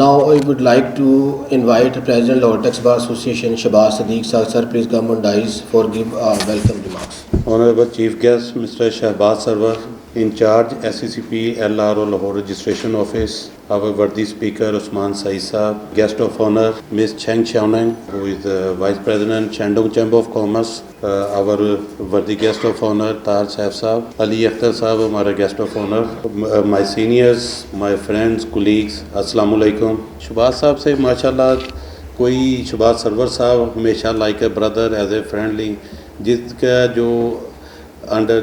Now I would like to invite President Lortex Bar Association Shahbaz Sadiq Sir. Sir, please come on dais for give welcome remarks. Honorable Chief Guest, Mr. Shahbaz Sarwar, in charge SCCP LRO Lahore Registration Office, our worthy speaker Usman Saeed Saab, guest of honor Ms. Cheng Xiaoneng, who is the Vice President Shandong Chamber of Commerce, our worthy guest of honor Tahir Saif Saab, Ali Akhtar Saab, our guest of honor, my seniors, my friends, colleagues, Assalamu alaikum. Shahbaz Saab से माशाल्लाह कोई शहबाज सरवर साहब हमेशा like a brother as a friendly, जिसका जो under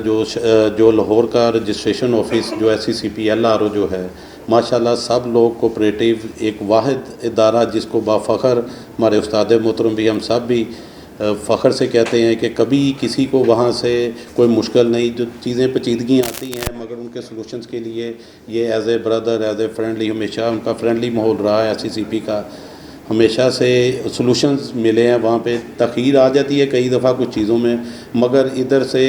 जो लाहौर का registration office जो SCCP LRO जो है माशाल्लाह सब लोग कोऑपरेटिव एक वाहिद इदारा जिसको बाफ़ख्र हमारे उस्ताद मोहतरम भी हम सब भी फ़ख्र से कहते हैं कि कभी किसी को वहाँ से कोई मुश्किल नहीं, जो चीज़ें पेचीदगियाँ आती हैं मगर उनके सलूशंस के लिए ये as a brother as a friendly हमेशा उनका फ्रेंडली माहौल रहा है। SCCP का हमेशा से सलूशंस मिले हैं, वहाँ पे तख़ीर आ जाती है कई दफ़ा कुछ चीज़ों में, मगर इधर से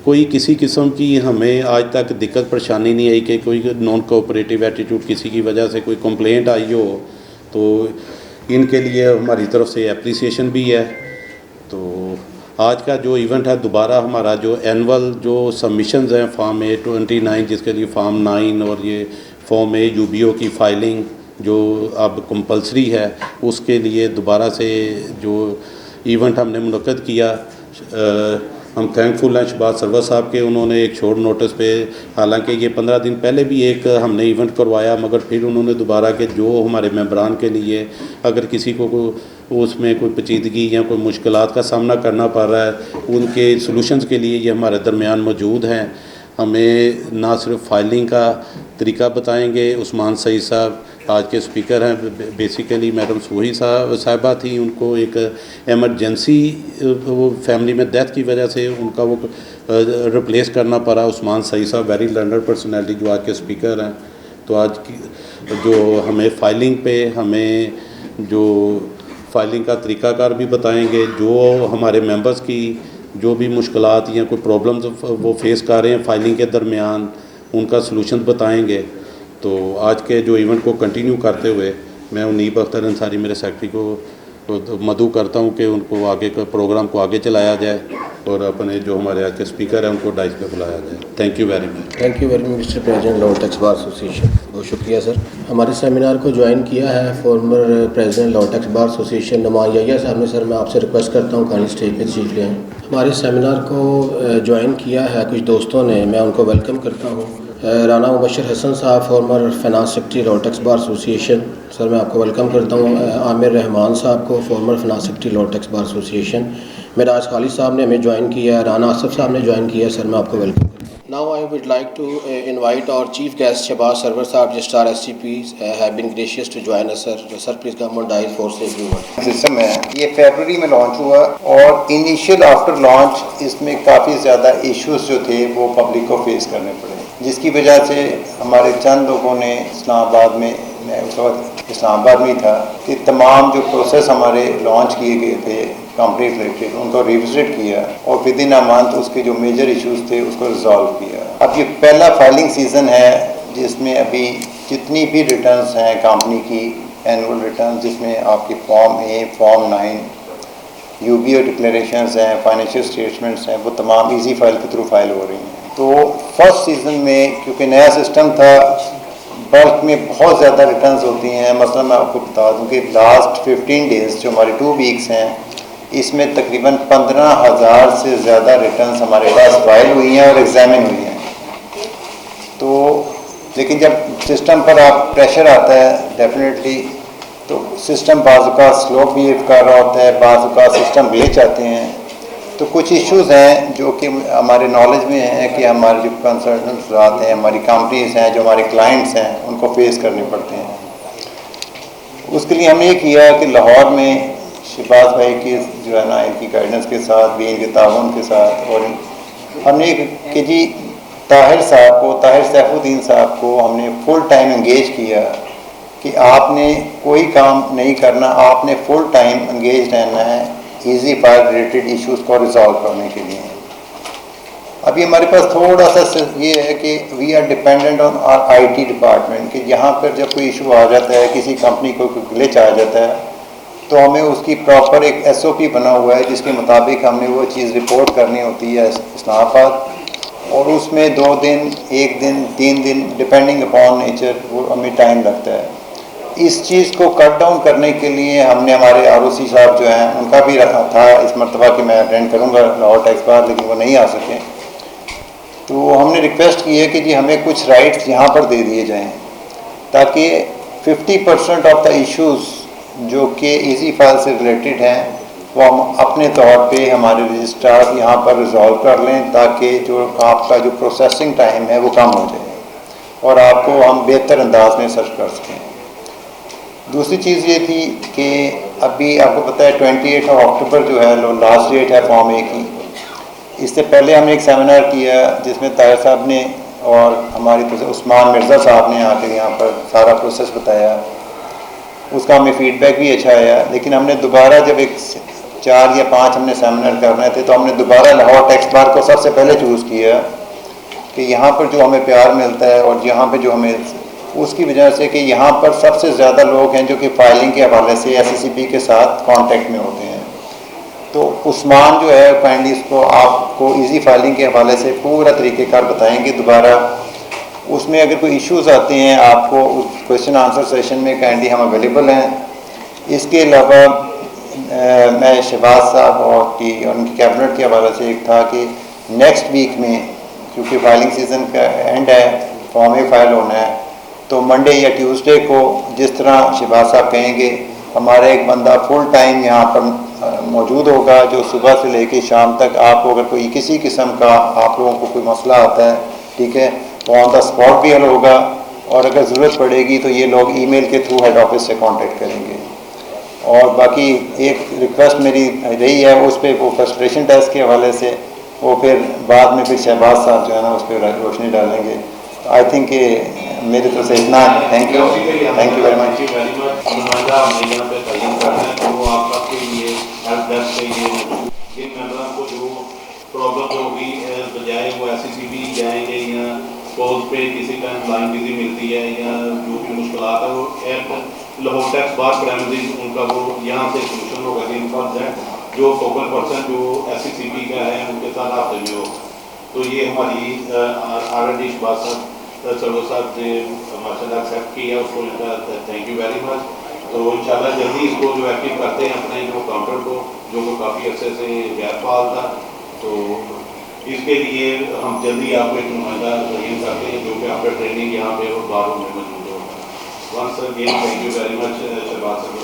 कोई किसी किस्म की हमें आज तक दिक्कत परेशानी नहीं आई कि कोई नॉन कोऑपरेटिव एटीट्यूड किसी की वजह से कोई कंप्लेंट आई हो, तो इनके लिए हमारी तरफ से एप्रिसिएशन भी है। तो आज का जो इवेंट है दोबारा हमारा जो एनुअल जो सबमिशंस हैं फॉर्म A29 जिसके लिए फॉर्म 9 और ये फॉर्म A UBO की फ़ाइलिंग जो अब कंपलसरी है उसके लिए दोबारा से जो इवेंट हमने मुनक़्क़द किया, हम थैंकफुल हैं शहबाज सरवर साहब के, उन्होंने एक शॉर्ट नोटिस पे, हालांकि ये 15 दिन पहले भी एक हमने इवेंट करवाया मगर फिर उन्होंने दोबारा के जो हमारे मेंबरान के लिए अगर किसी को उसमें कोई पेचीदगी या कोई मुश्किलात का सामना करना पड़ रहा है उनके सलूशंस के लिए ये हमारे दरमियान मौजूद हैं। हमें ना सिर्फ फाइलिंग का तरीका बताएंगे, उस्मान सईद साहब आज के स्पीकर हैं, बेसिकली मैडम सोही साहिबा थी, उनको एक एमरजेंसी वो फैमिली में डेथ की वजह से उनका वो रिप्लेस करना पड़ा। उस्मान सईद साहब वेरी लर्नड पर्सनैलिटी जो आज के स्पीकर हैं, तो आज की जो हमें फ़ाइलिंग पे हमें जो फ़ाइलिंग का तरीक़ाकार भी बताएंगे, जो हमारे मेंबर्स की जो भी मुश्किलात या कोई प्रॉब्लम्स वो फेस कर रहे हैं फ़ाइलिंग के दरमियान उनका सलूशन बताएंगे। तो आज के जो इवेंट को कंटिन्यू करते हुए मैं उन्नीब अख्तर अंसारी मेरे सेक्रेटरी को मदऊ करता हूँ कि उनको आगे का प्रोग्राम को आगे चलाया जाए और अपने जो हमारे आज के स्पीकर हैं उनको डाइस पे बुलाया जाए। Thank you very much. Thank you very much mister president Lahore tax bar association, बहुत शुक्रिया सर। हमारे सेमिनार को ज्वाइन किया है former president Lahore tax bar association Numan Yahya साहब ने। सर मैं आपसे रिक्वेस्ट करता हूँ खाली स्टेज पे तशरीफ ले आएँ। हमारे सेमिनार को ज्वाइन किया है कुछ दोस्तों ने, मैं उनको वेलकम करता हूँ। राना मुबशर हसन साहब former finance secretary Lahore tax bar association, sir मैं आपको वेलकम करता हूँ। आमिर रहमान साहब को former finance secretary Lahore tax bar association. Miraj Khalid साहब ने हमें ज्वाइन किया है, राना आसफ साहब ने ज्वाइन किया है, सर मैं आपको वेलकम करता हूँ। Now I would like to invite our chief guest Shahbaz Sarwar साहब registrar SCP have been gracious to join us sir. Sir please come on dais for से फ्यू वर्ड्स। सिस्टम है ये फरवरी में लॉन्च हुआ और इनिशियल आफ्टर लॉन्च इसमें काफ़ी ज़्यादा इश्यूज जो थे वो पब्लिक को फेस करने पड़े, जिसकी वजह से हमारे चंद लोगों ने इस्लामाबाद में, मैं उस वक्त इस्लामाबाद में था, कि तमाम जो प्रोसेस हमारे लॉन्च किए गए थे कंपनी रिलेटेड उनको रिविजिट किया और विद इन अ मंथ उसके जो मेजर इश्यूज थे उसको रिजॉल्व किया। अब ये पहला फाइलिंग सीज़न है जिसमें अभी जितनी भी रिटर्न्स हैं कंपनी की एनुअल रिटर्न, जिसमें आपकी form A, form 9, UBO declarations हैं, फाइनेंशियल स्टेटमेंट्स हैं, वो तमाम इजी फाइल के थ्रू फाइल हो रही हैं। तो फर्स्ट सीज़न में क्योंकि नया सिस्टम था, बल्क में बहुत ज़्यादा रिटर्न्स होती हैं। मसलन मैं आपको बता दूं कि लास्ट 15 डेज़ जो हमारी 2 वीक्स हैं इसमें तकरीबन 15,000 से ज़्यादा रिटर्न्स हमारे पास फाइल हुई हैं और एग्जामिन हुई हैं। तो लेकिन जब सिस्टम पर आप प्रेशर आता है डेफिनेटली तो सिस्टम बाज़ औक़ात स्लो बिहेव कर रहा होता है, बाज़ औक़ात सिस्टम ग्लिच आते हैं। तो कुछ इश्यूज़ हैं जो कि हमारे नॉलेज में हैं कि हमारे जो कंसल्टेंट्स आते हैं, हमारी कंपनीज हैं, जो हमारे क्लाइंट्स हैं, उनको फेस करने पड़ते हैं। उसके लिए हमने ये किया कि लाहौर में शहबाज भाई की जो है ना इनकी गाइडेंस के साथ भी, इनके ताउन के साथ, और हमने कि जी ताहिर साहब को, ताहिर सैफुद्दीन साहब को हमने फुल टाइम इंगेज किया कि आपने कोई काम नहीं करना, आपने फुल टाइम इंगेज रहना है इजी फाइल रिलेटेड इश्यूज़ को रिजॉल्व करने के लिए। अभी हमारे पास थोड़ा सा ये है कि we are dependent on our IT department, कि यहाँ पर जब कोई इशू आ जाता है, किसी कंपनी को कोई ग्लिच आ जाता है, तो हमें उसकी प्रॉपर एक SOP बना हुआ है जिसके मुताबिक हमें वो चीज़ रिपोर्ट करनी होती है इस्लामाबाद, और उसमें 2 दिन, 1 दिन, 3 दिन डिपेंडिंग अपॉन नेचर वो हमें टाइम लगता है। इस चीज़ को कट डाउन करने के लिए हमने हमारे ROC साहब जो हैं उनका भी रखा था इस मरतबा कि मैं अटेंड करूँगा लाहौर टैक्स बार, लेकिन वो नहीं आ सके। तो हमने रिक्वेस्ट की है कि जी हमें कुछ राइट्स यहाँ पर दे दिए जाएं ताकि 50% ऑफ द इश्यूज़ जो कि इजी फाइल से रिलेटेड हैं वो हम अपने तौर पे हमारे रजिस्ट्रार यहाँ पर रिजॉल्व कर लें, ताकि जो आपका जो प्रोसेसिंग टाइम है वो कम हो जाए और आपको हम बेहतर अंदाज में सर्च कर सकें। दूसरी चीज़ ये थी कि अभी आपको पता है 28 अक्टूबर जो है लास्ट डेट है फॉर्म ए की। इससे पहले हमने एक सेमिनार किया जिसमें ताहिर साहब ने और हमारी उस्मान मिर्ज़ा साहब ने आकर यहाँ पर सारा प्रोसेस बताया, उसका हमें फ़ीडबैक भी अच्छा आया। लेकिन हमने दोबारा जब एक 4 या 5 हमने सेमिनार कर रहे थे तो हमने दोबारा लाहौर टैक्स बार को सबसे पहले चूज़ किया कि यहाँ पर जो हमें प्यार मिलता है और यहाँ पे जो हमें, उसकी वजह से कि यहाँ पर सबसे ज़्यादा लोग हैं जो कि फाइलिंग के हवाले से SCCP के साथ कांटेक्ट में होते हैं। तो उस्मान जो है काइंडली इसको आपको इजी फाइलिंग के हवाले से पूरा तरीक़ेकार बताएंगे दोबारा। उसमें अगर कोई इश्यूज़ आते हैं आपको उस क्वेश्चन आंसर सेशन में काइंडली हम अवेलेबल हैं। इसके अलावा मैं शहबाज साहब और उनकी कैबिनेट के हवाले से एक था कि नेक्स्ट वीक में, क्योंकि फाइलिंग सीज़न का एंड है, फॉर्म ए फाइल होना है, तो मंडे या ट्यूसडे को जिस तरह शहबाज साहब कहेंगे हमारा एक बंदा फुल टाइम यहाँ पर मौजूद होगा जो सुबह से लेकर शाम तक आपको अगर कोई किसी किस्म का आप लोगों को कोई मसला आता है, ठीक है, तो ऑन द स्पॉट भी हल होगा, और अगर ज़रूरत पड़ेगी तो ये लोग ईमेल के थ्रू हेड ऑफिस से कांटेक्ट करेंगे। और बाकी एक रिक्वेस्ट मेरी रही है उस पर, वो फ्रस्ट्रेशन टेस्ट के हवाले से वो फिर बाद में फिर शहबाज साहब जो है ना उस पर रोशनी डालेंगे। आई थिंक मेरी तरफ से इतना। Thank you very much. Problem होगी बजाय वो SCCP जाएंगे या पोस्ट पे किसी का लाइन बिजी मिलती है या जो भी मुश्किल है वो at Lahore tax bar primary उनका वो यहाँ से सोल्यूशन होगा कि इनफॉर्म जो फोकल पर्सन जो SCCP का है उनके साथ आप में हो। तो ये हमारी R&D सर्वर साहब ने माशाल्लाह एक्सेप्ट किया, उसको थैंक यू वेरी मच। तो इंशाल्लाह जल्दी इसको जो एक्टिव करते हैं अपने जो काउंटर को जो काफ़ी अर्से से गैर फाल था, तो इसके लिए हम जल्दी आपको एक नुमाइंदा तैयार करते हैं जो कि आपका ट्रेनिंग यहाँ पे और बारों में मौजूद होगा। Once again thank you very much Shahbaz sir.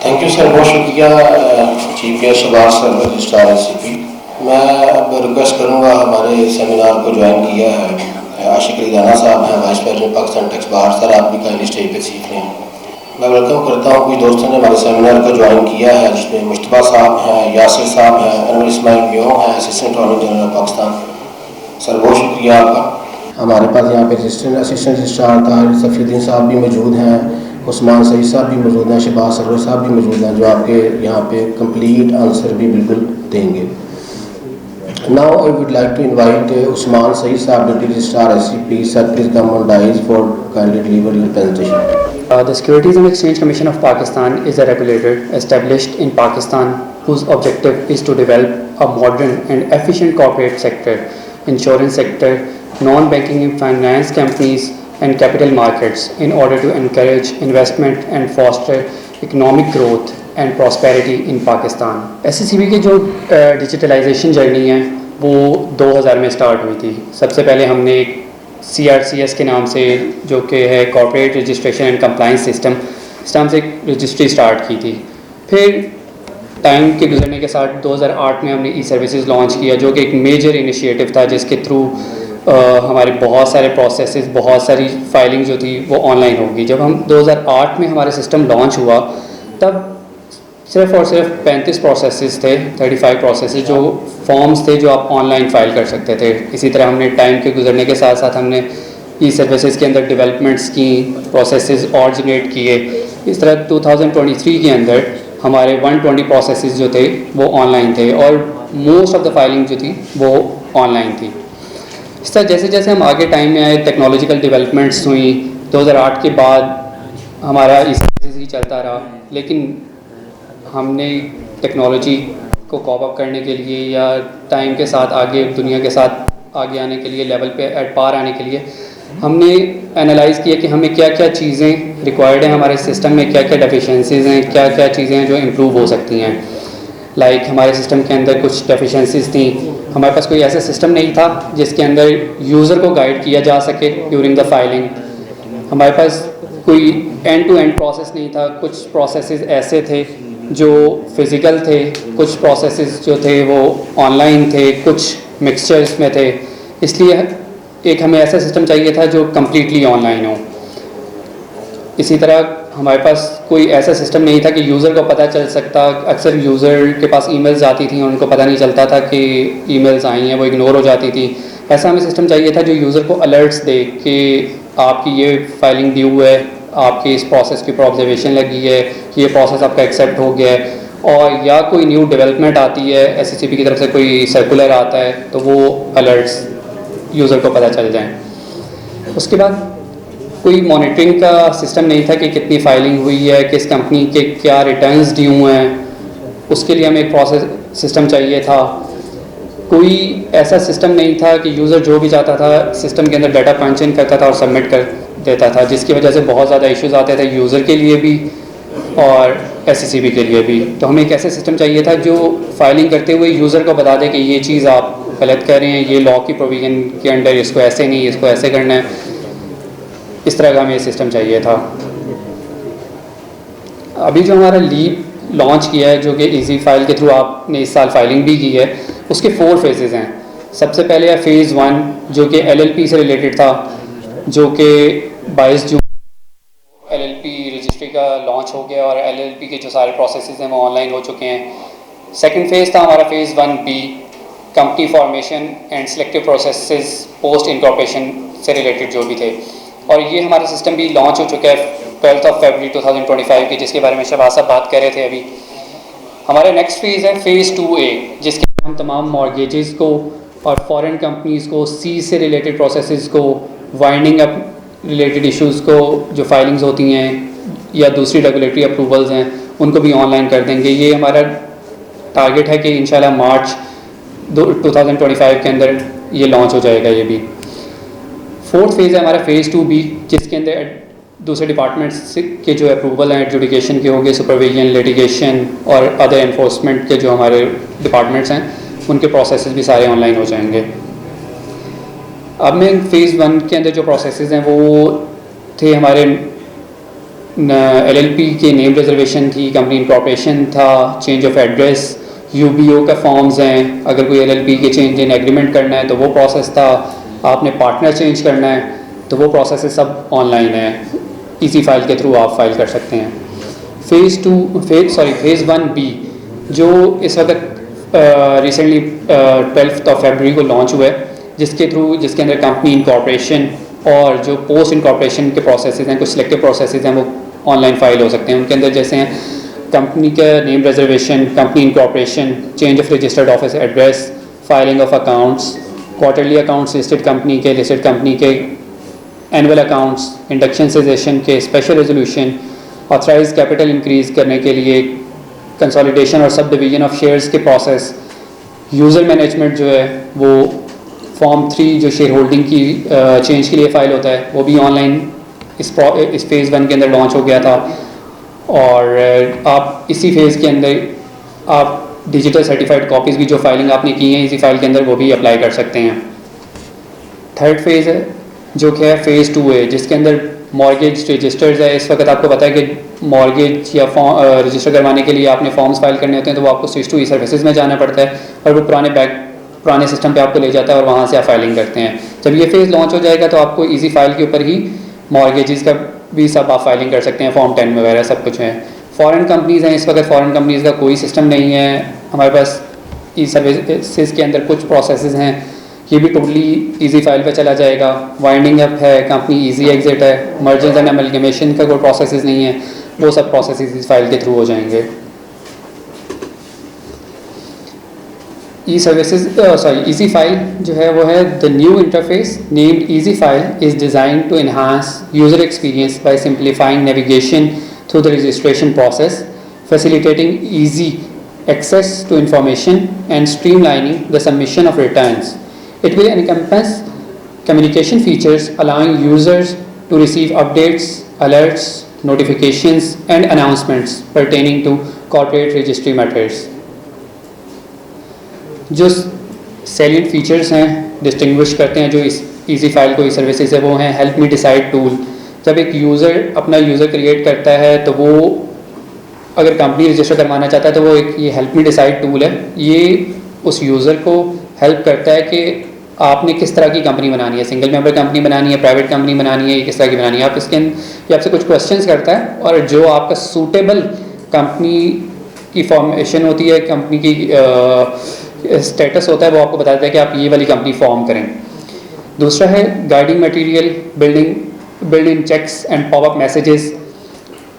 Thank you sir, बहुत शुक्रिया chief guest Shahbaz sir registrar SCP। मैं अब रिक्वेस्ट करूँगा हमारे सेमिनार को ज्वाइन किया है आशिक अली राना साहब हैं, vice president Pakistan tax bar. Sir आप भी काइंडली स्टेज पे सीख लें। मैं वेलकम करता हूँ कुछ दोस्तों ने हमारे सेमिनार को ज्वाइन किया है, जिसमें मुश्तबा साहब हैं, यासिर साहब हैं, अनवर इस्माइल मियों हैं, assistant attorney general Pakistan. Sir बहुत शुक्रिया आपका। हमारे पास यहाँ पे असिस्टेंट रजिस्ट्रार ताहिर सफीउद्दीन साहब भी मौजूद हैं, उस्मान सईद साहब भी मौजूद हैं, शहबाज सरवर साहब भी मौजूद हैं जो आपके यहाँ पे कंप्लीट आंसर भी बिल्कुल देंगे। Now I would like to invite Usman Saeed Saab, Deputy Registrar SCP. Sir, please come on dais for kindly deliver your presentation. The Securities and Exchange Commission of Pakistan is a regulator established in Pakistan whose objective is to develop a modern and efficient corporate sector, insurance sector, non-banking and finance companies and capital markets in order to encourage investment and foster economic growth and prosperity in Pakistan. SCCP की जो digitalisation journey है वो 2000 में start हुई थी। सबसे पहले हमने एक CRCS के नाम से, जो कि है corporate registration and compliance system, इस नाम से एक रजिस्ट्री स्टार्ट की थी। फिर टाइम के गुजरने के साथ 2008 में हमने E-सर्विसेज लॉन्च किया, जो कि एक मेजर इनिशिएटिव था जिसके थ्रू हमारे बहुत सारे प्रोसेसेस, बहुत सारी फाइलिंग जो थी वो ऑनलाइन होगी। जब हम 2008 में हमारे सिस्टम लॉन्च हुआ तब सिर्फ और सिर्फ 35 प्रोसेसेस थे, 35 प्रोसेसेस जो फॉर्म्स थे जो आप ऑनलाइन फ़ाइल कर सकते थे। इसी तरह हमने टाइम के गुजरने के साथ साथ हमने E-सर्विसेज के अंदर डेवलपमेंट्स की, प्रोसेसेस और जनरेट किए। इस तरह 2023 के अंदर हमारे 120 प्रोसेसेस जो थे वो ऑनलाइन थे और मोस्ट ऑफ द फाइलिंग जो थी वो ऑनलाइन थी। इस तरह जैसे जैसे हम आगे टाइम में आए, टेक्नोलॉजिकल डेवलपमेंट्स हुई, 2008 के बाद हमारा इस ही चलता रहा, लेकिन हमने टेक्नोलॉजी को कॉप अप करने के लिए या टाइम के साथ आगे दुनिया के साथ आगे आने के लिए, लेवल पे एट पार आने के लिए हमने एनालाइज़ किया कि हमें क्या क्या चीज़ें रिक्वायर्ड हैं, हमारे सिस्टम में क्या क्या डेफिशिएंसीज़ हैं, क्या क्या चीज़ें हैं जो इम्प्रूव हो सकती हैं। लाइक हमारे सिस्टम के अंदर कुछ डेफिशिएंसीज़ थी, हमारे पास कोई ऐसा सिस्टम नहीं था जिसके अंदर यूज़र को गाइड किया जा सके ड्यूरिंग द फाइलिंग। हमारे पास कोई एंड टू एंड प्रोसेस नहीं था, कुछ प्रोसेसेस ऐसे थे जो फिज़िकल थे, कुछ प्रोसेसेस जो थे वो ऑनलाइन थे, कुछ मिक्सचर्स में थे। इसलिए एक हमें ऐसा सिस्टम चाहिए था जो कम्प्लीटली ऑनलाइन हो। इसी तरह हमारे पास कोई ऐसा सिस्टम नहीं था कि यूज़र को पता चल सकता, अक्सर यूज़र के पास ईमेल्स आती थी, उनको पता नहीं चलता था कि ईमेल्स आई हैं, वो इग्नोर हो जाती थी। ऐसा हमें सिस्टम चाहिए था जो यूज़र को अलर्ट्स दे कि आपकी ये फाइलिंग ड्यू है, आपकी इस प्रोसेस के ऊपर ऑब्जर्वेशन लगी है, कि ये प्रोसेस आपका एक्सेप्ट हो गया है, और या कोई न्यू डेवलपमेंट आती है, SCCP की तरफ से कोई सर्कुलर आता है तो वो अलर्ट्स यूज़र को पता चल जाएं। उसके बाद कोई मॉनिटरिंग का सिस्टम नहीं था कि कितनी फाइलिंग हुई है, किस कंपनी के क्या रिटर्न्स ड्यू हैं, उसके लिए हमें एक प्रोसेस सिस्टम चाहिए था। कोई ऐसा सिस्टम नहीं था कि यूज़र जो भी चाहता था सिस्टम के अंदर डाटा पंच इन करता था और सबमिट कर देता था, जिसकी वजह से बहुत ज़्यादा इश्यूज़ आते थे यूज़र के लिए भी और SCCP के लिए भी। तो हमें एक ऐसा सिस्टम चाहिए था जो फाइलिंग करते हुए यूज़र को बता दे कि ये चीज़ आप गलत कर रहे हैं, ये लॉ की प्रोविज़न के अंडर इसको ऐसे नहीं, इसको ऐसे करना है। इस तरह का हमें सिस्टम चाहिए था। अभी जो हमारा लीप लॉन्च किया है, जो कि इजी फाइल के थ्रू आपने इस साल फाइलिंग भी की है, उसके 4 फेजेज़ हैं। सबसे पहले है फ़ेज़ 1 जो कि LLP से रिलेटेड था, जो कि 22 जून LLP रजिस्ट्री का लॉन्च हो गया और LLP के जो सारे प्रोसेसेस हैं वो ऑनलाइन हो चुके हैं। सेकंड फेज़ था हमारा phase 1B, company formation and selective processes post incorporation से रिलेटेड जो भी थे, और ये हमारा सिस्टम भी लॉन्च हो चुका है 12 फरवरी 2025 की, जिसके बारे में शहबाज साहब बात कर रहे थे अभी। हमारा नेक्स्ट फेज़ है फ़ेज़ 2A, जिसके हम तमाम मॉर्गेजेस को और फॉरेन कंपनीज़ को, सी से रिलेटेड प्रोसेसेस को, वाइंडिंग अप रिलेटेड इश्यूज़ को, जो फाइलिंग्स होती हैं या दूसरी रेगुलेटरी अप्रूवल्स हैं, उनको भी ऑनलाइन कर देंगे। ये हमारा टारगेट है कि इंशाल्लाह मार्च 2025 के अंदर ये लॉन्च हो जाएगा ये भी। फोर्थ फेज़ है हमारा फ़ेज़ 2B, जिसके अंदर दूसरे डिपार्टमेंट्स के जो अप्रूवल हैं एजुकेशन के हो गए, सुपरविजन, लिटिगेशन और अदर एनफोर्समेंट के जो हमारे डिपार्टमेंट्स हैं, उनके प्रोसेसेस भी सारे ऑनलाइन हो जाएंगे। अब मैं फ़ेज़ 1 के अंदर जो प्रोसेसेस हैं वो थे हमारे LLP के नेम रिजर्वेशन थी, कंपनी इनकॉर्पोरेशन था, चेंज ऑफ एड्रेस, UBO का फॉर्म्स हैं, अगर कोई LLP के चेंज इन एग्रीमेंट करना है तो वो प्रोसेस था, आपने पार्टनर चेंज करना है तो वो प्रोसेस सब ऑनलाइन है, इजी फाइल के थ्रू आप फाइल कर सकते हैं। फ़ेज़ 1B जो इस वक्त रिसेंटली 12 फरवरी को लॉन्च हुआ है, जिसके अंदर कंपनी इनकॉर्पोरेशन और जो पोस्ट इनकॉर्पोरेशन के प्रोसेसेस हैं, कुछ सिलेक्टिव प्रोसेसेस हैं, वो ऑनलाइन फाइल हो सकते हैं। उनके अंदर जैसे हैं कंपनी का name reservation, company incorporation, change of registered office address, filing of accounts, quarterly accounts listed company के, एनुअल अकाउंट्स, इंडक्शन सेशन के, special resolution, authorise capital increase करने के लिए, कंसोलिडेशन और सब डिवीजन ऑफ शेयर्स के process, user management जो है वो फॉर्म 3 जो शेयर होल्डिंग की चेंज के लिए फ़ाइल होता है, वो भी ऑनलाइन इस फ़ेज़ 1 के अंदर लॉन्च हो गया था। और आप इसी फेज़ के अंदर आप डिजिटल सर्टिफाइड कॉपीज़ भी जो फाइलिंग आपने की हैं इसी फाइल के अंदर, वो भी अप्लाई कर सकते हैं। थर्ड फेज़ है जो कि है फ़ेज़ 2A, जिसके अंदर मॉर्गेज रजिस्टर्स है। इस वक्त आपको पता है कि मॉर्गेज या रजिस्टर करवाने के लिए आपने फॉर्म्स फाइल करने होते हैं, तो वो आपको स्विच टू ई-सर्विसेज में जाना पड़ता है और वो पुराने सिस्टम पे आपको ले जाता है और वहाँ से आप फाइलिंग करते हैं। जब ये फेज़ लॉन्च हो जाएगा तो आपको इजी फाइल के ऊपर ही मॉर्गेजेस का भी सब आप फाइलिंग कर सकते हैं, फॉर्म 10 वगैरह सब कुछ है। फॉरेन कंपनीज़ हैं, इस वक्त फॉरेन कंपनीज़ का कोई सिस्टम नहीं है। हमारे पास ई सर्विसेज के अंदर कुछ प्रोसेसेस हैं, ये भी टोटली इजी फाइल पे चला जाएगा। वाइंडिंग अप है, कंपनी इजी एग्जिट है, मर्जर्स एंड अमलगमेशन का कोई प्रोसेसेस नहीं है, वो सब प्रोसेसेस इस फाइल के थ्रू हो जाएंगे। ई सर्विसेज ईजी फाइल जो है वो है the new interface named easy file is design to enhance user experience by simplifying navigation through the registration process, facilitating easy access to information and streamlining the submission of returns. It will encompass communication features allowing users to receive updates, alerts, notifications and announcements pertaining to corporate registry matters. जो salient features हैं distinguish करते हैं जो इस easy file को ई services है वो हैं help me decide tool. जब एक यूज़र अपना यूज़र क्रिएट करता है तो वो अगर कंपनी रजिस्टर करवाना चाहता है तो वो एक ये हेल्प मी डिसाइड टूल है, ये उस यूज़र को हेल्प करता है कि आपने किस तरह की कंपनी बनानी है, सिंगल मेंबर कंपनी बनानी है, प्राइवेट कंपनी बनानी है, ये किस तरह की बनानी है। आप इसके ये आपसे कुछ क्वेश्चंस करता है और जो आपका सूटेबल कंपनी की फॉर्मेशन होती है, कंपनी की स्टेटस होता है, वो आपको बताता है कि आप ये वाली कंपनी फॉर्म करें। दूसरा है guiding material, build in checks and popup messages.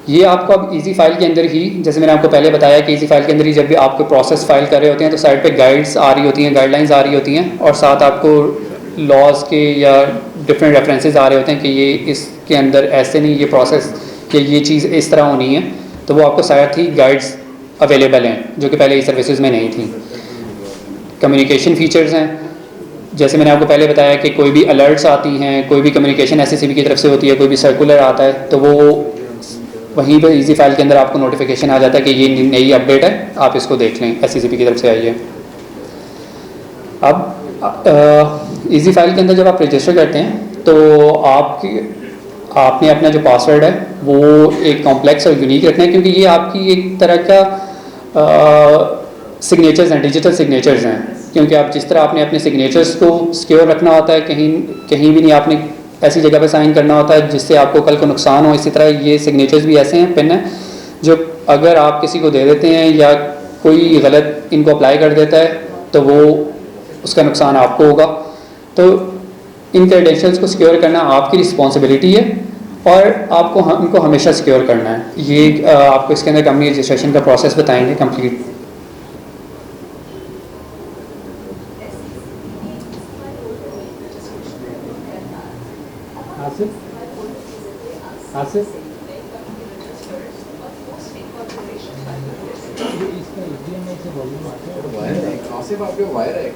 ये आपको अब इजी फाइल के अंदर ही, जैसे मैंने आपको पहले बताया कि इजी फाइल के अंदर ही जब भी आपको प्रोसेस फाइल कर रहे होते हैं तो साइड पे गाइड्स आ रही होती हैं, गाइडलाइंस आ रही होती हैं और साथ आपको लॉज के या डिफरेंट रेफरेंसेस आ रहे होते हैं कि ये इसके अंदर ऐसे नहीं, ये प्रोसेस या ये चीज़ इस तरह होनी है, तो वो आपको साथ ही गाइड्स अवेलेबल हैं जो कि पहले ई सर्विसेज में नहीं थी। कम्युनिकेशन फीचर्स हैं, जैसे मैंने आपको पहले बताया कि कोई भी अलर्ट्स आती हैं, कोई भी कम्युनिकेशन SCCP की तरफ से होती है, कोई भी सर्कुलर आता है तो वो वहीं पर इजी फाइल के अंदर आपको नोटिफिकेशन आ जाता है कि ये नई अपडेट है, आप इसको देख लें, SCCP की तरफ से आई है। अब इजी फाइल के अंदर जब आप रजिस्टर करते हैं तो आपने अपना जो पासवर्ड है वो एक कॉम्प्लेक्स और यूनिक रखना है, क्योंकि ये आपकी एक तरह का सिग्नेचर्स हैं, डिजिटल सिग्नेचर्स हैं, क्योंकि आप जिस तरह आपने अपने सिग्नेचर्स को सिक्योर रखना होता है, कहीं भी नहीं आपने ऐसी जगह पे साइन करना होता है जिससे आपको कल को नुकसान हो, इसी तरह ये सिग्नेचर्स भी ऐसे हैं, पिन है, जो अगर आप किसी को दे देते हैं या कोई गलत इनको अप्लाई कर देता है तो वो उसका नुकसान आपको होगा। तो इन क्रेडेंशियल्स को सिक्योर करना आपकी रिस्पॉन्सिबिलिटी है और आपको इनको हमेशा सिक्योर करना है। ये आपको इसके अंदर कंपनी रजिस्ट्रेशन का प्रोसेस बताएंगे कंप्लीट। वायर है।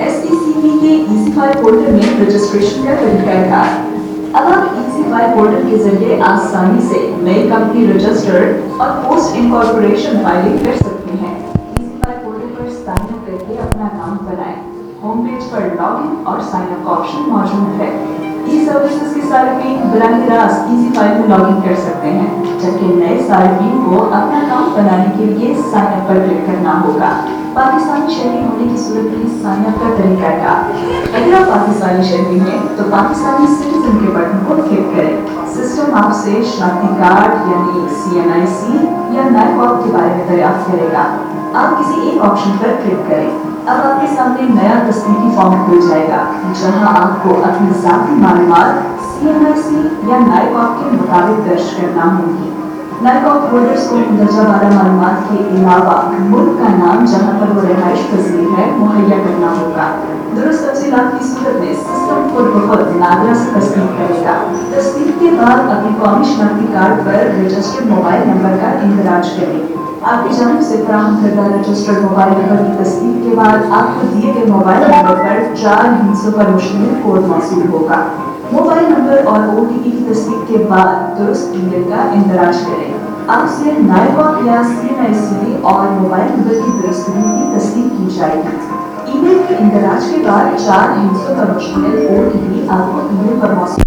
SCCP के इजी फाइल पोर्टल में रजिस्ट्रेशन का तरीकाकार। अब आप इजी फाइल पोर्टल के जरिए आसानी से नई कंपनी रजिस्टर्ड और पोस्ट इनकॉर्पोरेशन फाइलिंग कर सकते हैं। इजी फाइल पोर्टल पर साइन अप करके अपना अकाउंट बनाएं। होम पेज पर लॉगिन और साइन अप का ऑप्शन मौजूद है। ई सर्विसेज के सार्वजनिक बराह रास्त इजी फाइल में लॉगिन कर सकते हैं, जबकि नए सार्वजनिक को अपना अकाउंट बनाने के लिए साइन अप पर क्लिक करना होगा। पाकिस्तानी शहरी होने की सूरत में साइन अप का तरीका का, अगर आप पाकिस्तानी शहरी हैं तो पाकिस्तानी सिटीजन के बटन को क्लिक करें। सिस्टम आपसे शनाख्ती कार्ड यानी CNIC या नाइकॉप के बारे में दरियाफ्त करेगा। आप किसी एक ऑप्शन पर क्लिक करें। अब आपके सामने नया तस्दीकी फॉर्म खुल जाएगा जहां आपको अपनी ज़ाती मालूमात CNIC या नाइकॉप के मुताबिक दर्ज करना होगी। नायकॉक होल्डर्स को दर्जा वाला मालूमात के अलावा मुल्क का नाम जहां पर वो रिहाइश पजीर है मुहैया करना होगा। दुरुस्त तफसीलात की सूरत में सिस्टम खुद ब खुद नागरा से तस्दीक करेगा। तस्दीक के बाद अपने कौमी शनाख्ती कार्ड पर रजिस्टर्ड मोबाइल नंबर का इंदराज करें। आपकी जानिब से फराहम करदा रजिस्टर्ड मोबाइल नंबर की तस्दीक के बाद आपको दिए गए मोबाइल नंबर पर 4 हिस्सों पर मुश्तमिल कोड मौसूल होगा। मोबाइल नंबर और OTP की तस्दीक के बाद दुरुस्त ईमेल का इंदराज करें। आपसे नायकॉक या CNICD और मोबाइल नंबर की दुरुस्तगी की तस्दीक की जाएगी। ईमेल के इंदराज के बाद 4 हिस्सों पर मुश्तमिल OTP आपको ईमेल पर मौसूल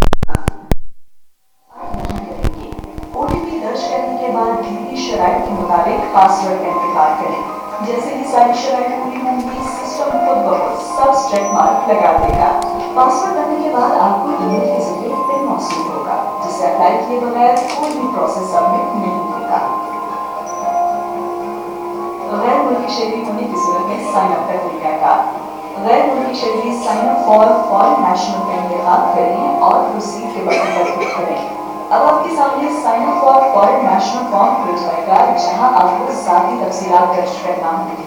OTP दर्ज करने के बाद दी गई शराइत के मुताबिक पासवर्ड का इंतखाब करें। जैसे ही सारी शराइत पूरी होंगी सिस्टम खुद ब खुद सब्सट्रैक्ट मार्क लगा देगा। पासवर्ड बनने के बाद आपको ईमेल के जरिए एक पिन मौसूल होगा जिसे अप्लाई किए बगैर कोई भी प्रोसेस सबमिट नहीं होगा। गैर मुल्की शहरी होने की सूरत में साइन अप का तरीकाकार। गैर मुल्की शहरी साइन अप फॉर नेशनल का इंतखाब करें और प्रोसीड के बटन पर क्लिक करें। अब आपके सामने sign up for national form खुल जाएगा जहां आपको ज़ाती तफसीलात दर्ज करना होगी।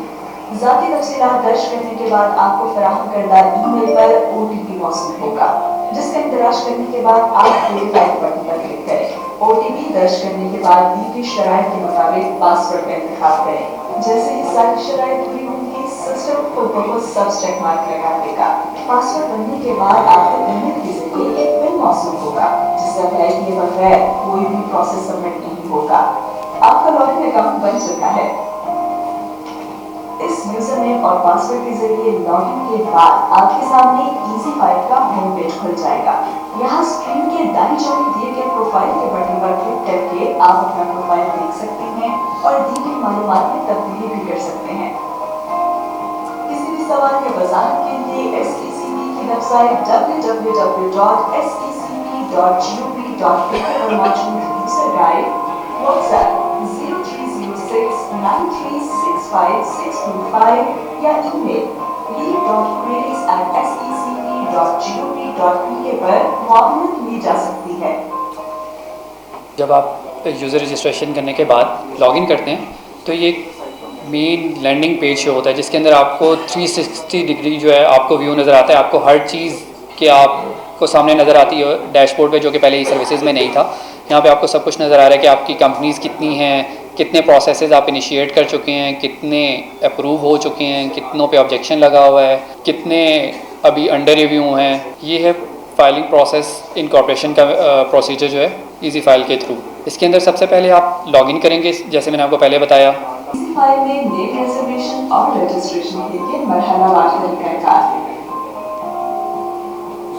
ज़ाती तफसीलात दर्ज करने के बाद आपको फराहम करदा ईमेल पर OTP मौसूल होगा जिसका इंतराज करने के बाद आप वेरीफाई बटन पर क्लिक करें। OTP दर्ज करने के बाद दी गई शराइत के मुताबिक पासवर्ड का इंतखाब करें। जैसे ही सारी शराइत पूरी होंगी सिस्टम खुद ब खुद सब्सट्रैक्ट मार्क लगा देगा। पासवर्ड बनने के बाद आपको ईमेल के जरिए एक पिन मौसूल होगा जिसे अप्लाई किए बगैर कोई भी प्रोसेस सबमिट नहीं होगा। आपका लॉगिन अकाउंट बन चुका है। इस यूजर नेम और पासवर्ड के जरिए लॉगिन के बाद आपके सामने इजी फाइल का होम पेज खुल जाएगा। यहाँ स्क्रीन के दाईं जानिब दिए गए प्रोफाइल के बटन पर क्लिक करके आप अपना प्रोफाइल देख सकते हैं और दी गई मालूमात में तब्दीली भी कर सकते हैं। किसी भी सवाल के वजाहत के लिए SECP की वेबसाइट www.secp.gov.in पर मौजूद यूजर गाइड, व्हाट्सएप 0306936565 या ईमेल lead.queries@secp.gov.in पर मालूमात ली जा सकती है। जब आप यूज़र रजिस्ट्रेशन करने के बाद लॉगिन करते हैं तो ये मेन लैंडिंग पेज शो होता है जिसके अंदर आपको 360 डिग्री जो है आपको व्यू नज़र आता है। आपको हर चीज़ के आपको सामने नज़र आती है डैशबोर्ड पे, जो कि पहले ई सर्विसेज में नहीं था। यहाँ पे आपको सब कुछ नज़र आ रहा है कि आपकी कंपनीज़ कितनी हैं, कितने प्रोसेसेस आप इनिशिएट कर चुके हैं, कितने अप्रूव हो चुके हैं, कितनों पे ऑब्जेक्शन लगा हुआ है, कितने अभी अंडर रिव्यू हैं। ये है फाइलिंग प्रोसेस इनकॉर्पोरेशन का प्रोसीजर जो है इजी फाइल के थ्रू। इसके अंदर सबसे पहले आप लॉगिन करेंगे जैसे मैंने आपको पहले बताया। इसी फाइल में नेम रिजर्वेशन और रजिस्ट्रेशन के लिए मरहलावार तरीकाकार।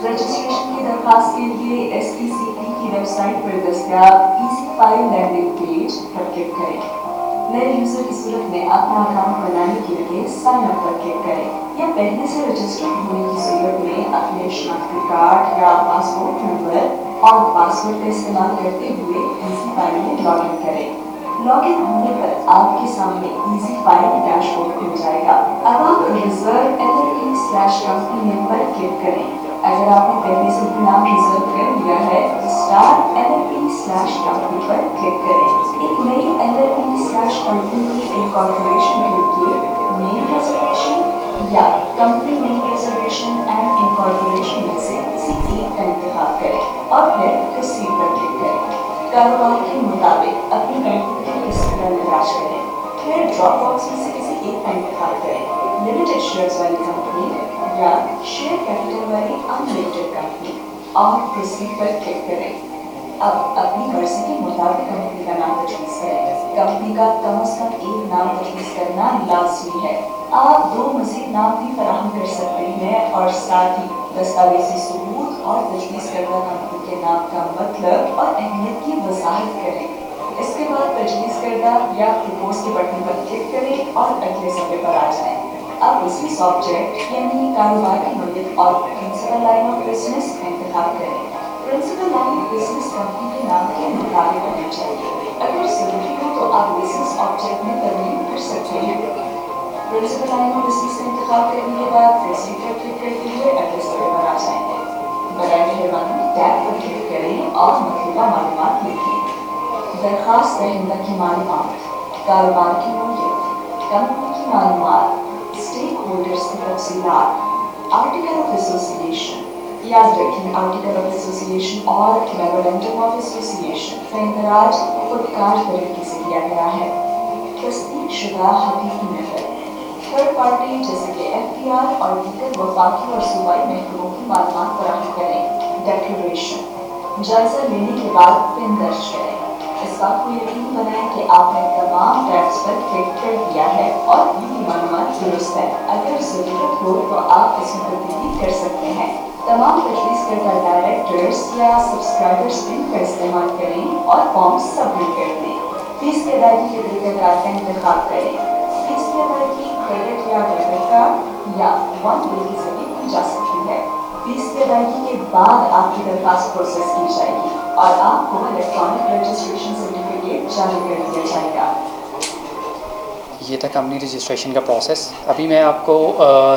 रजिस्ट्रेशन की दरखास्त के लिए SECP की वेबसाइट पर दस्तयाब इजी फाइल लैंडिंग पेज पर क्लिक करें। नए यूजर की सूरत में अपना अकाउंट बनाने के लिए साइन अप पर क्लिक करें या पहले से रजिस्टर्ड होने की सूरत में अपने शनाख्ती कार्ड या पासपोर्ट नंबर और पासवर्ड का इस्तेमाल करते हुए इजी फाइल में लॉगिन करें। लॉगिन होने पर आपके सामने इजी फाइल डैशबोर्ड खुल जाएगा। अब आप रिजर्व LLP/कंपनी नेम पर क्लिक करें। अगर आपने पहले से ही नाम रिजर्व कर लिया है तो स्टार LLP/कंपनी पर क्लिक करें। एक नई LLP/कंपनी की इनकॉर्पोरेशन के लिए नेम रिजर्वेशन या company name reservation and incorporation में से किसी एक का इंतखाब करें और फिर प्रोसीड पर क्लिक करें। कारोबार के मुताबिक अपनी कंपनी की हिस्से का निराश करें। फिर ड्रॉप बॉक्स में से किसी एक का इंतखाब करें। लिमिटेड शेयर्स वाली कंपनी या शेयर कैपिटल वाली अनलिमिटेड कंपनी और प्रोसीड पर क्लिक करें। अब अपनी मर्जी के मुताबिक कंपनी का नाम तजवीज़ करें। कंपनी का कम से कम एक नाम तजवीज़ करना लाजमी है। आप 2 मज़ीद नाम भी फराहम कर सकते हैं और साथ ही दस्तावेजी सबूत और तजवीज़ करदा कंपनी के नाम का मतलब और अहमियत की वजाहत करें। इसके बाद तजवीज़ करदा या प्रपोज के बटन पर क्लिक करें और अगले सफ़े पर आ जाएं। अब उसी सब्जेक्ट यानी कारोबार की नोयत और प्रिंसिपल लाइन ऑफ बिजनेस का इंतखाब करें। Principal line of business company के नाम के मुताबिक होनी चाहिए। अगर ज़रूरी हो तो आप बिजनेस ऑब्जेक्ट में तरमीम कर सकते हैं। प्रिंसिपल लाइन ऑफ बिजनेस का इंतखाब करने के बाद प्रोसीड पर क्लिक करते हुए अगले सफ़े पर आ जाएंगे। बराए मेहरबानी टैब पर क्लिक करें और मतलूबा मालूमात लिखें। दरख्वास्त दहिंदा की मालूमात, कारोबार की नोयत, कंपनी की मालूमात, स्टेक होल्डर्स की तफसीलात, आर्टिकल ऑफ एसोसिएशन। याद रखें, आर्टिकल ऑफ एसोसिएशन और मेमोरेंडम ऑफ एसोसिएशन का इंदराज खुदकार तरीके से किया गया है। तस्दीक शुदा हकीकी नकल, थर्ड पार्टी जैसे कि एफटीआर और दीगर वफाकी और सूबाई महकमों की मालूमात फराहम करें। डिक्लेरेशन जायजा लेने के बाद पिन दर्ज करें। इस बात को यकीनी बनाएं कि आपने तमाम टैब्स पर क्लिक कर दिया है और ये मालूमात दुरुस्त है। अगर जरूरत हो तो आप इसमें तब्दीली कर सकते हैं। तमाम तजवीज़ करदा डायरेक्टर्स या सब्सक्राइबर्स पिन का इस्तेमाल करें और फॉर्म सबमिट कर दें। फीस की अदायगी के तरीक़ेकार का इंतखाब करें। फीस की अदायगी क्रेडिट या डेबिट कार्ड या वन बिल के जरिए की जा सकती है। फीस की अदायगी के बाद आपकी दरख्वास्त प्रोसेस की जाएगी और आपको इलेक्ट्रॉनिक रजिस्ट्रेशन सर्टिफिकेट जारी कर दिया जाएगा। ये था कंपनी रजिस्ट्रेशन का प्रोसेस। अभी मैं आपको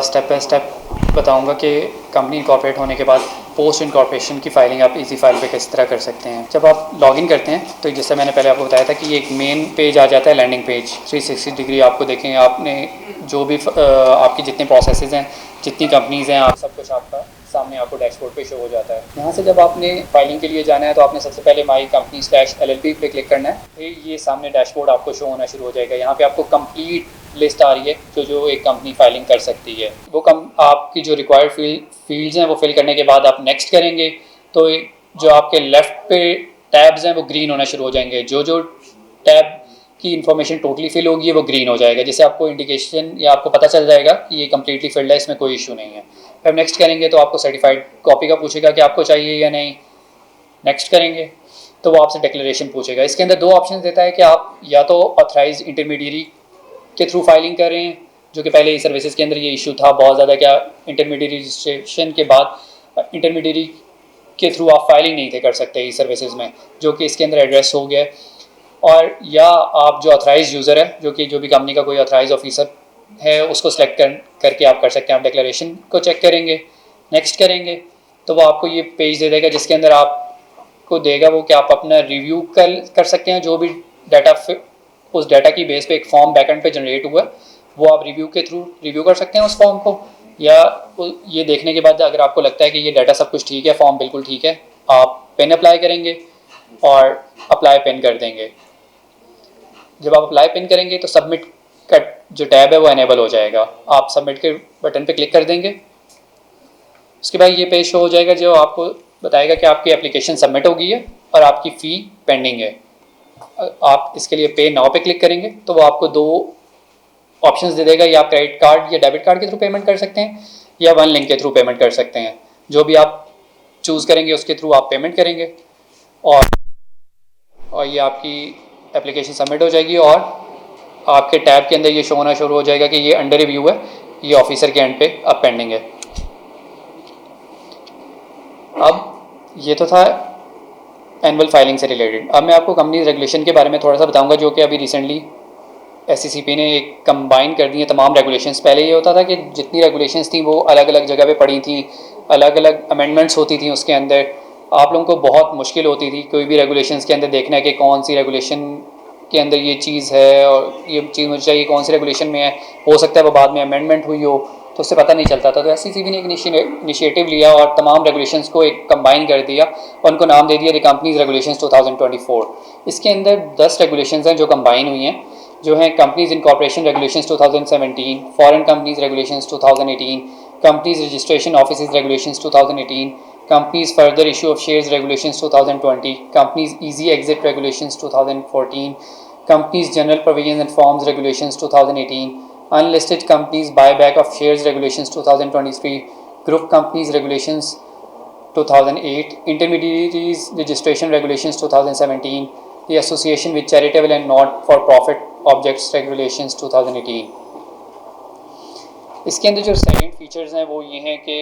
स्टेप बाय स्टेप बताऊंगा कि कंपनी इनकॉर्पोरेट होने के बाद पोस्ट इनकॉर्पोरेशन की फाइलिंग आप इजी फाइल पे किस तरह कर सकते हैं। जब आप लॉगिन करते हैं तो जैसे मैंने पहले आपको बताया था कि ये एक मेन पेज आ जाता है, लैंडिंग पेज 360 डिग्री आपको देखेंगे। आपने जो भी आपकी जितने प्रोसेसेस हैं, जितनी कंपनीज़ हैं, आप सब कुछ आपका सामने आपको डैशबोर्ड पे शो हो जाता है। यहाँ से जब आपने फाइलिंग के लिए जाना है तो आपने सबसे पहले माई कंपनी /LLP पे क्लिक करना है। फिर ये सामने डैशबोर्ड आपको शो होना शुरू हो जाएगा। यहाँ पे आपको कंप्लीट लिस्ट आ रही है जो एक कंपनी फाइलिंग कर सकती है। वो आपकी जो रिक्वायर्ड फील्ड्स हैं वो फिल करने के बाद आप नेक्स्ट करेंगे तो जो आपके लेफ़्ट पे टैब्स हैं वो ग्रीन होना शुरू हो जाएंगे। जो टैब की इन्फॉर्मेशन टोटली फिल होगी वो ग्रीन हो जाएगा, जिससे आपको इंडिकेशन या आपको पता चल जाएगा कि ये कम्प्लीटली फिल्ड है, इसमें कोई इशू नहीं है। फिर नेक्स्ट करेंगे तो आपको सर्टिफाइड कॉपी का पूछेगा कि आपको चाहिए या नहीं। नेक्स्ट करेंगे तो वो आपसे डिक्लेरेशन पूछेगा। इसके अंदर दो ऑप्शन देता है कि आप या तो ऑथराइज इंटरमीडियरी के थ्रू फाइलिंग कर रहे हैं, जो कि पहले ई सर्विसेज के अंदर ये इशू था बहुत ज़्यादा, क्या इंटरमीडियरी रजिस्ट्रेशन के बाद इंटरमीडियरी के थ्रू आप फाइलिंग नहीं थे कर सकते ई सर्विसेज में, जो कि इसके अंदर एड्रेस हो गया। और या आप जो ऑथराइज यूज़र है, जो भी कंपनी का कोई ऑथराइज ऑफिसर है, उसको सेलेक्ट करके आप कर सकते हैं। आप डिक्लेरेशन को चेक करेंगे, नेक्स्ट करेंगे तो वो आपको ये पेज दे देगा जिसके अंदर आपको देगा वो कि आप अपना रिव्यू कर सकते हैं। जो भी डाटा उस डाटा की बेस पे एक फॉर्म बैकएंड पे जनरेट हुआ है वो आप रिव्यू के थ्रू रिव्यू कर सकते हैं उस फॉर्म को, या ये देखने के बाद अगर आपको लगता है कि ये डाटा सब कुछ ठीक है, फॉर्म बिल्कुल ठीक है, आप पेन अप्लाई करेंगे और अप्लाई पेन कर देंगे। जब आप अप्लाई पिन करेंगे तो सबमिट का जो टैब है वो एनेबल हो जाएगा। आप सबमिट के बटन पे क्लिक कर देंगे। उसके बाद ये पेज शो हो जाएगा जो आपको बताएगा कि आपकी एप्लीकेशन सबमिट हो गई है और आपकी फ़ी पेंडिंग है। आप इसके लिए पे नाउ पे क्लिक करेंगे तो वो आपको दो ऑप्शंस दे देगा, या आप क्रेडिट कार्ड या डेबिट कार्ड के थ्रू पेमेंट कर सकते हैं या वन लिंक के थ्रू पेमेंट कर सकते हैं। जो भी आप चूज़ करेंगे उसके थ्रू आप पेमेंट करेंगे और ये आपकी एप्लीकेशन सबमिट हो जाएगी और आपके टैब के अंदर ये शो होना शुरू हो जाएगा कि ये अंडर रिव्यू है, ये ऑफिसर के एंड पे अब पेंडिंग है। अब ये तो था एनुअल फाइलिंग से रिलेटेड। अब मैं आपको कंपनी रेगुलेशन के बारे में थोड़ा सा बताऊंगा, जो कि अभी रिसेंटली SCCP ने एक कंबाइन कर दी है तमाम रेगुलेशंस। पहले ये होता था कि जितनी रेगुलेशंस थी वो अलग अलग जगह पे पड़ी थी, अलग अलग अमेंडमेंट्स होती थी उसके अंदर। आप लोगों को बहुत मुश्किल होती थी कोई भी रेगुलेशंस के अंदर देखना है कि कौन सी रेगुलेशन के अंदर ये चीज़ है और ये चीज़ मुझे चाहिए कौन सी रेगुलेशन में है। हो सकता है वो बाद में अमेंडमेंट हुई हो तो उससे पता नहीं चलता था। तो SCCP ने एक इनिशिएटिव लिया और तमाम रेगुलेशंस को एक कंबाइन कर दिया और उनको नाम दे दिया द कंपनीज रेगुलेशंस 2024। इसके अंदर 10 रेगुलेशंस हैं जो कंबाइन हुई हैं, जो हैं companies incorporation regulations 2017, foreign companies regulations 2018, companies registration offices regulations 2018, companies further issue of shares regulations 2020, companies easy exit regulations 2014, companies general provisions and forms regulations 2018, unlisted companies buyback of shares regulations 2023, group companies regulations 2008, intermediaries registration regulations 2017, the association with charitable and not for profit objects regulations 2018। इसके अंदर जो second features हैं वो ये हैं कि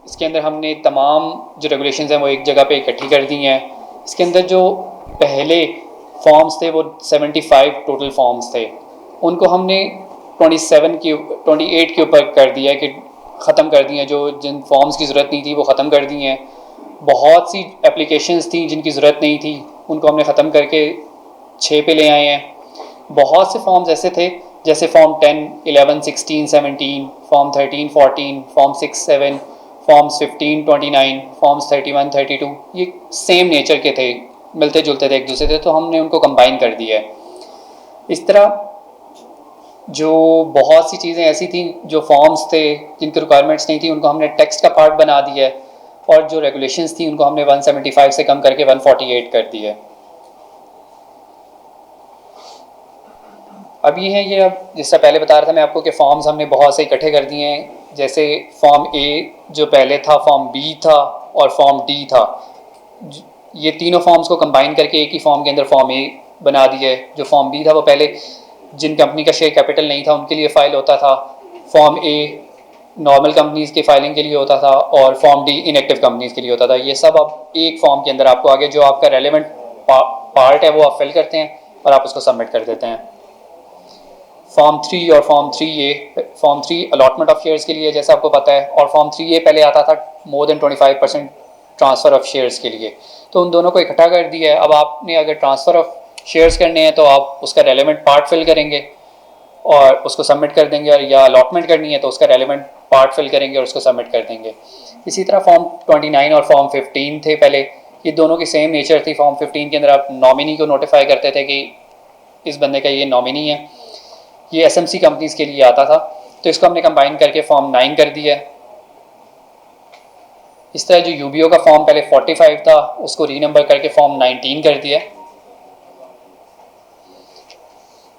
इसके अंदर हमने तमाम जो रेगुलेशंस हैं वो एक जगह पे इकट्ठी कर दी हैं। इसके अंदर जो पहले फॉर्म्स थे वो 75 टोटल फॉर्म्स थे, उनको हमने 28 के ऊपर कर दिया है कि ख़त्म कर दिए हैं। जो जिन फॉर्म्स की ज़रूरत नहीं थी वो ख़त्म कर दी हैं। बहुत सी एप्लीकेशंस थी जिनकी ज़रूरत नहीं थी उनको हमने ख़त्म करके 6 पे ले आए हैं। बहुत से फॉर्म्स ऐसे थे जैसे form 10, 11, 16, 17, form 13, 14, form 6, 7, forms 15, 29, forms 31, 32, ये सेम नेचर के थे, मिलते जुलते थे एक दूसरे से, तो हमने उनको कंबाइन कर दिया है। इस तरह जो बहुत सी चीज़ें ऐसी थी जो फॉर्म्स थे जिनकी रिक्वायरमेंट्स नहीं थी, उनको हमने टेक्स्ट का पार्ट बना दिया है, और जो रेगुलेशंस थी उनको हमने 175 से कम करके 148 कर दिया है। अब ये है, ये अब जिससे पहले बता रहा था मैं आपको कि फॉर्म्स हमने बहुत से इकट्ठे कर दिए हैं। जैसे फॉर्म ए जो पहले था, फॉर्म बी था और फॉर्म डी था, ये तीनों फॉर्म्स को कंबाइन करके एक ही फॉर्म के अंदर फॉर्म ए बना दिया है। जो फॉर्म बी था वो पहले जिन कंपनी का शेयर कैपिटल नहीं था उनके लिए फ़ाइल होता था, फॉर्म ए नॉर्मल कंपनीज़ के फाइलिंग के लिए होता था, और फॉर्म डी इनएक्टिव कंपनीज़ के लिए होता था। ये सब अब एक फॉर्म के अंदर आपको आगे जो आपका रेलेवेंट पार्ट है वो आप फिल करते हैं और आप उसको सबमिट कर देते हैं। फॉर्म 3 और form 3A, form 3 allotment of shares के लिए जैसा आपको पता है, और फॉर्म 3A पहले आता था more than 25% transfer of shares के लिए। तो उन दोनों को इकट्ठा कर दिया है। अब आपने अगर ट्रांसफ़र ऑफ शेयर्स करने हैं तो आप उसका रेलेवेंट पार्ट फिल करेंगे और उसको सबमिट कर देंगे, और या अलॉटमेंट करनी है तो उसका रेलेवेंट पार्ट फिल करेंगे और उसको सबमिट कर देंगे। इसी तरह फॉर्म 29 और फॉर्म 15 थे पहले, ये दोनों की सेम नेचर थी। फॉर्म 15 के अंदर आप नॉमिनी को नोटिफाई करते थे कि इस बंदे का ये नॉमिनी है, ये SMC कंपनीज़ के लिए आता था, तो इसको हमने कंबाइन करके फॉर्म 9 कर दिया है। इस तरह जो UBO का फॉर्म पहले 45 था उसको रीनंबर करके फॉर्म 19 कर दिया।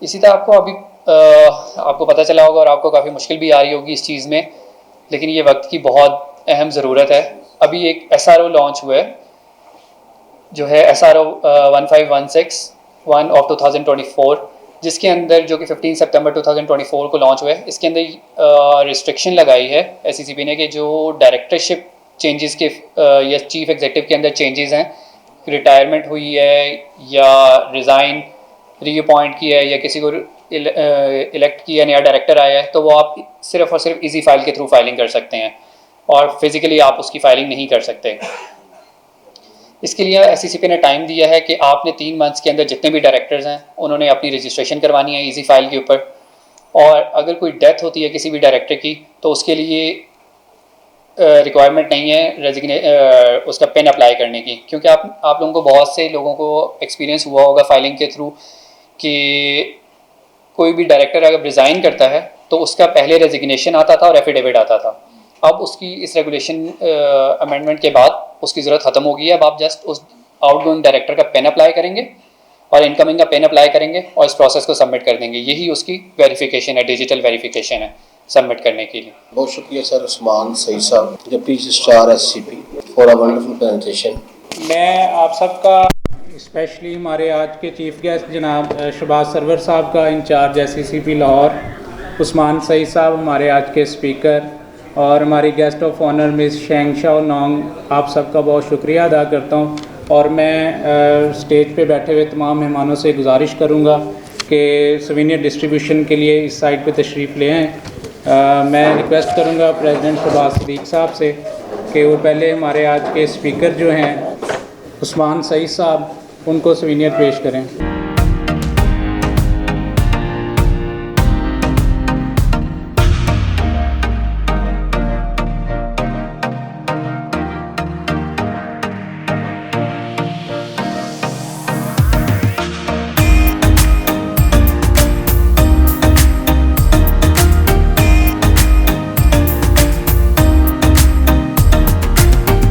इसी तरह आपको अभी आपको पता चला होगा और आपको काफ़ी मुश्किल भी आ रही होगी इस चीज़ में, लेकिन ये वक्त की बहुत अहम ज़रूरत है। अभी एक SRO लॉन्च हुआ है जो है SRO 1516 ऑफ 2024, जिसके अंदर जो कि 15 सितंबर 2024 को लॉन्च हुआ है। इसके अंदर रिस्ट्रिक्शन लगाई है SECP ने कि जो डायरेक्टरशिप चेंजेस के या चीफ एग्जीक्यूटिव के अंदर चेंजेस हैं, रिटायरमेंट हुई है या रिज़ाइन रीअपॉइंट किया है या किसी को इलेक्ट किया, नया डायरेक्टर आया है, तो वो आप सिर्फ़ और सिर्फ इजी फाइल के थ्रू फाइलिंग कर सकते हैं और फिज़िकली आप उसकी फाइलिंग नहीं कर सकते। इसके लिए SECP ने टाइम दिया है कि आपने 3 मंथ्स के अंदर जितने भी डायरेक्टर्स हैं उन्होंने अपनी रजिस्ट्रेशन करवानी है इजी फाइल के ऊपर, और अगर कोई डेथ होती है किसी भी डायरेक्टर की तो उसके लिए रिक्वायरमेंट नहीं है उसका पेन अप्लाई करने की, क्योंकि आप लोगों को बहुत से लोगों को एक्सपीरियंस हुआ होगा फाइलिंग के थ्रू कि कोई भी डायरेक्टर अगर रिज़ाइन करता है तो उसका पहले रेजिग्नेशन आता था और एफिडेविट आता था। अब उसकी इस रेगुलेशन अमेंडमेंट के बाद उसकी ज़रूरत ख़त्म हो गई है। अब आप जस्ट उस आउटगोइंग डायरेक्टर का पेन अप्लाई करेंगे और इनकमिंग का पेन अप्लाई करेंगे और इस प्रोसेस को सबमिट कर देंगे। यही उसकी वेरिफिकेशन है, डिजिटल वेरिफिकेशन है सबमिट करने के लिए। बहुत शुक्रिया सर उस्मान सईद साहब, deputy registrar SCP, for a wonderful presentation. मैं आप सबका स्पेशली हमारे आज के चीफ गेस्ट जनाब शहबाज सरवर साहब का इंचार्ज SECP लाहौर, उस्मान सईद साहब हमारे आज के स्पीकर, और हमारी गेस्ट ऑफ ऑनर मिस शेंगशाओ नोंग, आप सबका बहुत शुक्रिया अदा करता हूँ। और मैं स्टेज पे बैठे हुए तमाम मेहमानों से गुजारिश करूँगा कि सवीनियर डिस्ट्रीब्यूशन के लिए इस साइड पे तशरीफ़ ले आएँ। मैं रिक्वेस्ट करूँगा प्रेसिडेंट शहबाज सदीक साहब से कि वो पहले हमारे आज के स्पीकर जो हैं उस्मान सईद साहब, उनको सवीनियर पेश करें।